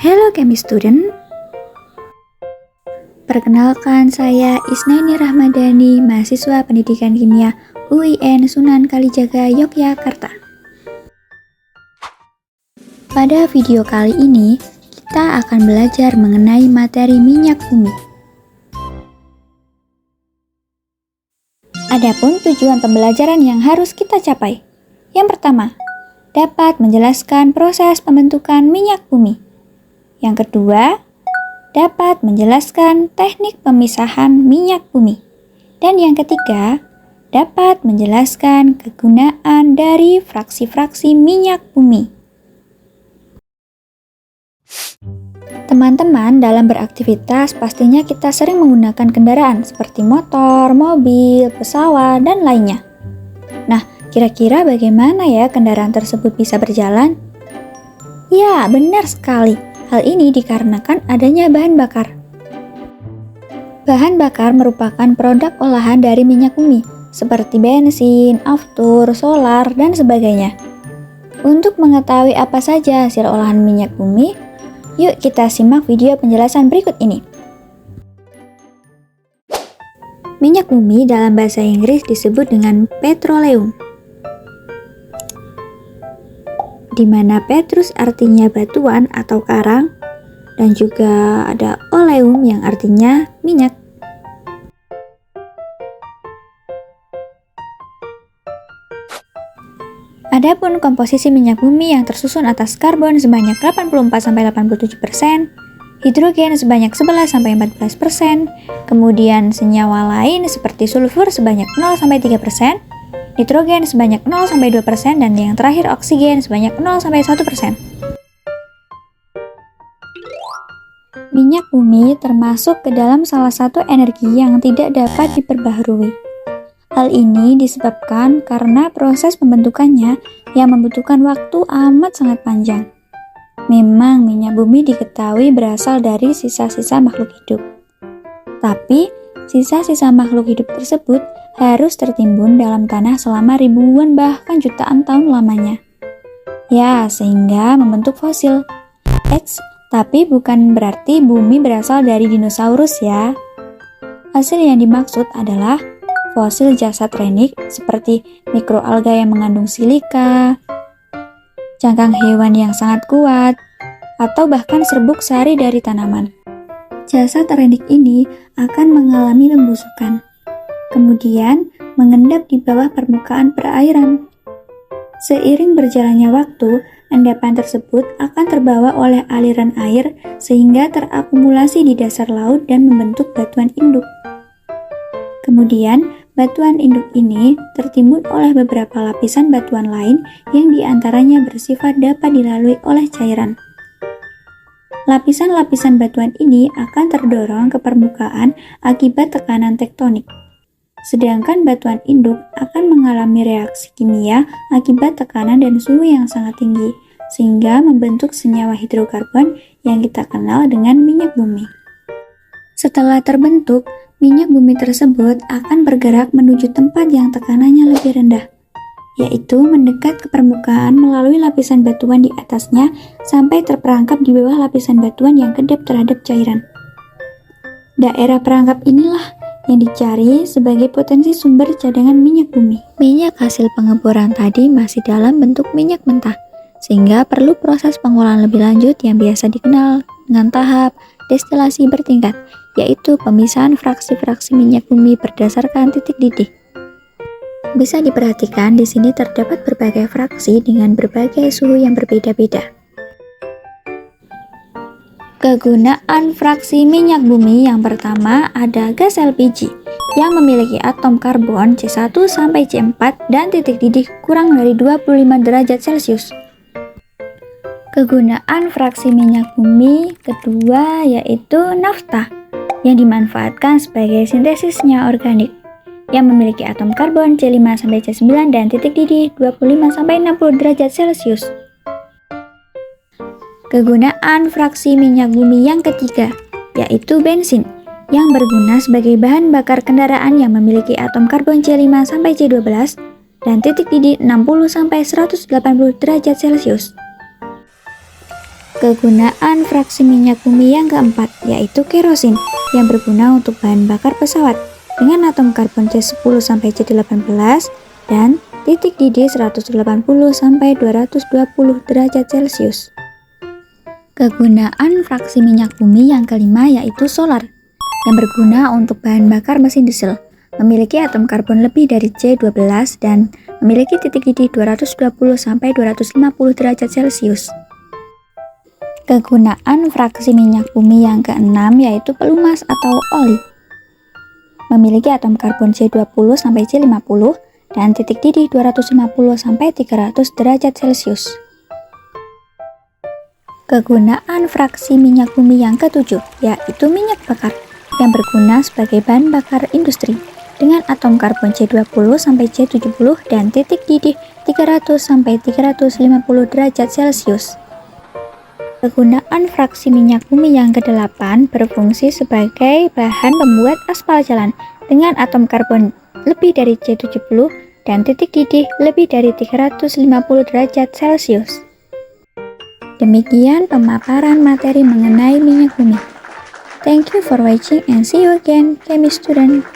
Hello Chemistry Student. Perkenalkan, saya Isnaini Rahmadani, mahasiswa Pendidikan Kimia UIN Sunan Kalijaga, Yogyakarta. Pada video kali ini, kita akan belajar mengenai materi minyak bumi. Adapun tujuan pembelajaran yang harus kita capai. Yang pertama, dapat menjelaskan proses pembentukan minyak bumi. Yang kedua, dapat menjelaskan teknik pemisahan minyak bumi. Dan yang ketiga, dapat menjelaskan kegunaan dari fraksi-fraksi minyak bumi. Teman-teman, dalam beraktivitas pastinya kita sering menggunakan kendaraan seperti motor, mobil, pesawat, dan lainnya. Nah, kira-kira bagaimana ya kendaraan tersebut bisa berjalan? Ya, benar sekali. Hal ini dikarenakan adanya bahan bakar. Bahan bakar merupakan produk olahan dari minyak bumi, seperti bensin, aftur, solar, dan sebagainya. Untuk mengetahui apa saja hasil olahan minyak bumi, yuk kita simak video penjelasan berikut ini. Minyak bumi dalam bahasa Inggris disebut dengan petroleum, di mana petrus artinya batuan atau karang, dan juga ada oleum yang artinya minyak. Adapun komposisi minyak bumi yang tersusun atas karbon sebanyak 84-87%, hidrogen sebanyak 11-14%, kemudian senyawa lain seperti sulfur sebanyak 0-3%, nitrogen sebanyak 0-2%, dan yang terakhir oksigen sebanyak 0-1%. Minyak bumi termasuk ke dalam salah satu energi yang tidak dapat diperbaharui. Hal ini disebabkan karena proses pembentukannya yang membutuhkan waktu amat sangat panjang. Memang minyak bumi diketahui berasal dari sisa-sisa makhluk hidup. Tapi, sisa-sisa makhluk hidup tersebut harus tertimbun dalam tanah selama ribuan bahkan jutaan tahun lamanya. Ya, sehingga membentuk fosil. Tapi bukan berarti bumi berasal dari dinosaurus ya. Hasil yang dimaksud adalah fosil jasad renik seperti mikroalga yang mengandung silika, cangkang hewan yang sangat kuat, atau bahkan serbuk sari dari tanaman. Jasad renik ini akan mengalami pembusukan, kemudian mengendap di bawah permukaan perairan. Seiring berjalannya waktu, endapan tersebut akan terbawa oleh aliran air sehingga terakumulasi di dasar laut dan membentuk batuan induk. Kemudian, batuan induk ini tertimbun oleh beberapa lapisan batuan lain yang diantaranya bersifat dapat dilalui oleh cairan. Lapisan-lapisan batuan ini akan terdorong ke permukaan akibat tekanan tektonik. Sedangkan batuan induk akan mengalami reaksi kimia akibat tekanan dan suhu yang sangat tinggi, sehingga membentuk senyawa hidrokarbon yang kita kenal dengan minyak bumi. Setelah terbentuk, minyak bumi tersebut akan bergerak menuju tempat yang tekanannya lebih rendah, yaitu mendekat ke permukaan melalui lapisan batuan di atasnya sampai terperangkap di bawah lapisan batuan yang kedap terhadap cairan. Daerah perangkap inilah yang dicari sebagai potensi sumber cadangan minyak bumi. Minyak hasil pengeboran tadi masih dalam bentuk minyak mentah, sehingga perlu proses pengolahan lebih lanjut yang biasa dikenal dengan tahap destilasi bertingkat, yaitu pemisahan fraksi-fraksi minyak bumi berdasarkan titik didih. Bisa diperhatikan di sini terdapat berbagai fraksi dengan berbagai suhu yang berbeda-beda. Kegunaan fraksi minyak bumi yang pertama ada gas LPG yang memiliki atom karbon C1 sampai C4 dan titik didih kurang dari 25 derajat Celcius. Kegunaan fraksi minyak bumi kedua yaitu nafta yang dimanfaatkan sebagai sintesisnya organik yang memiliki atom karbon C5 sampai C9 dan titik didih 25 sampai 60 derajat Celcius. Kegunaan fraksi minyak bumi yang ketiga yaitu bensin yang berguna sebagai bahan bakar kendaraan yang memiliki atom karbon C5 sampai C12 dan titik didih 60 sampai 180 derajat Celcius. Kegunaan fraksi minyak bumi yang keempat yaitu kerosin yang berguna untuk bahan bakar pesawat dengan atom karbon C10 sampai C18 dan titik didih 180 sampai 220 derajat Celcius. Kegunaan fraksi minyak bumi yang kelima yaitu solar yang berguna untuk bahan bakar mesin diesel, memiliki atom karbon lebih dari C12 dan memiliki titik didih 220 sampai 250 derajat Celcius. Kegunaan fraksi minyak bumi yang keenam yaitu pelumas atau oli. Memiliki atom karbon C20 sampai C50 dan titik didih 250 sampai 300 derajat Celcius. Kegunaan fraksi minyak bumi yang ketujuh yaitu minyak bakar yang berguna sebagai bahan bakar industri dengan atom karbon C20 sampai C70 dan titik didih 300 sampai 350 derajat Celcius. Kegunaan fraksi minyak bumi yang kedelapan berfungsi sebagai bahan pembuat aspal jalan dengan atom karbon lebih dari C70 dan titik didih lebih dari 350 derajat Celcius. Demikian pemaparan materi mengenai minyak bumi. Thank you for watching and see you again, chemistry student.